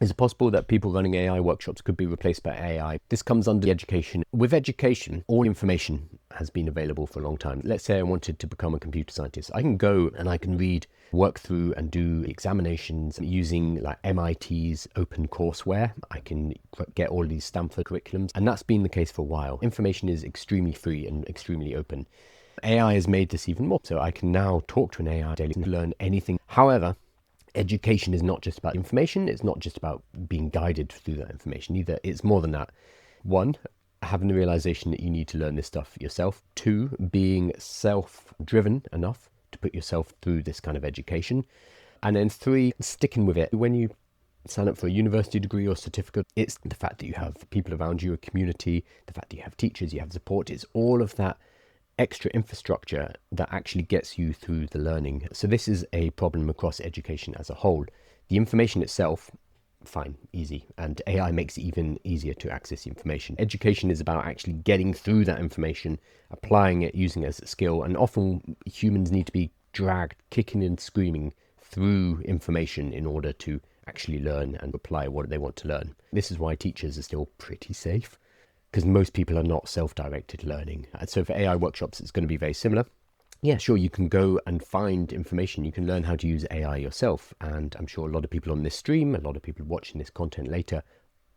Is it possible that people running AI workshops could be replaced by AI? This comes under education. With education, all information has been available for a long time. Let's say I wanted to become a computer scientist. I can go and I can read, work through and do examinations using like MIT's open courseware. I can get all these Stanford curriculums, and that's been the case for a while. Information is extremely free and extremely open. AI has made this even more. So I can now talk to an AI daily and learn anything. However, education is not just about information. It's not just about being guided through that information either. It's more than that. One, having the realization that you need to learn this stuff yourself. Two, being self-driven enough to put yourself through this kind of education. And then three, sticking with it. When you sign up for a university degree or certificate, it's the fact that you have people around you, a community, the fact that you have teachers, you have support. It's all of that extra infrastructure that actually gets you through the learning. So this is a problem across education as a whole. The information itself, fine, easy, and AI makes it even easier to access the information. Education is about actually getting through that information, applying it, using it as a skill, and often humans need to be dragged kicking and screaming through information in order to actually learn and apply what they want to learn. This is why teachers are still pretty safe, because most people are not self-directed learning. So for AI workshops, it's going to be very similar. Yeah, sure, you can go and find information. You can learn how to use AI yourself. And I'm sure a lot of people on this stream, a lot of people watching this content later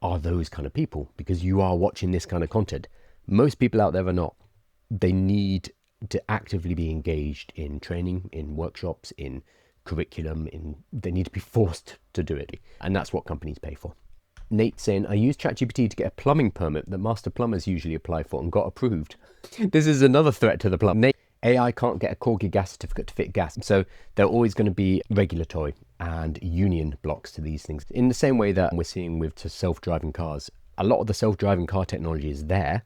are those kind of people, because you are watching this kind of content. Most people out there are not. They need to actively be engaged in training, in workshops, in curriculum, they need to be forced to do it. And that's what companies pay for. Nate saying, I used ChatGPT to get a plumbing permit that master plumbers usually apply for and got approved. This is another threat to the plumber. Nate, AI can't get a Corgi gas certificate to fit gas. So there are always going to be regulatory and union blocks to these things. In the same way that we're seeing with self-driving cars, a lot of the self-driving car technology is there.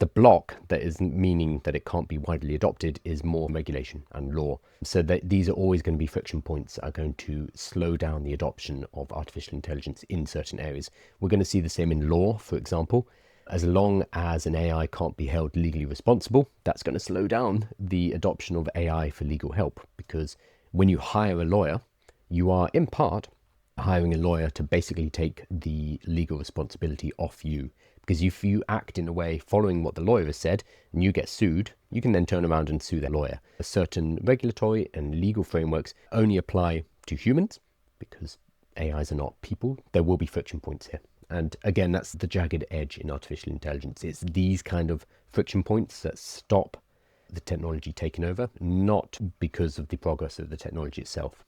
The block that is meaning that it can't be widely adopted is more regulation and law. So that these are always going to be friction points that are going to slow down the adoption of artificial intelligence in certain areas. We're going to see the same in law, for example. As long as an AI can't be held legally responsible, that's going to slow down the adoption of AI for legal help. Because when you hire a lawyer, you are in part hiring a lawyer to basically take the legal responsibility off you. Because if you act in a way following what the lawyer has said and you get sued, you can then turn around and sue that lawyer. Certain regulatory and legal frameworks only apply to humans because AIs are not people. There will be friction points here. And again, that's the jagged edge in artificial intelligence. It's these kind of friction points that stop the technology taking over, not because of the progress of the technology itself.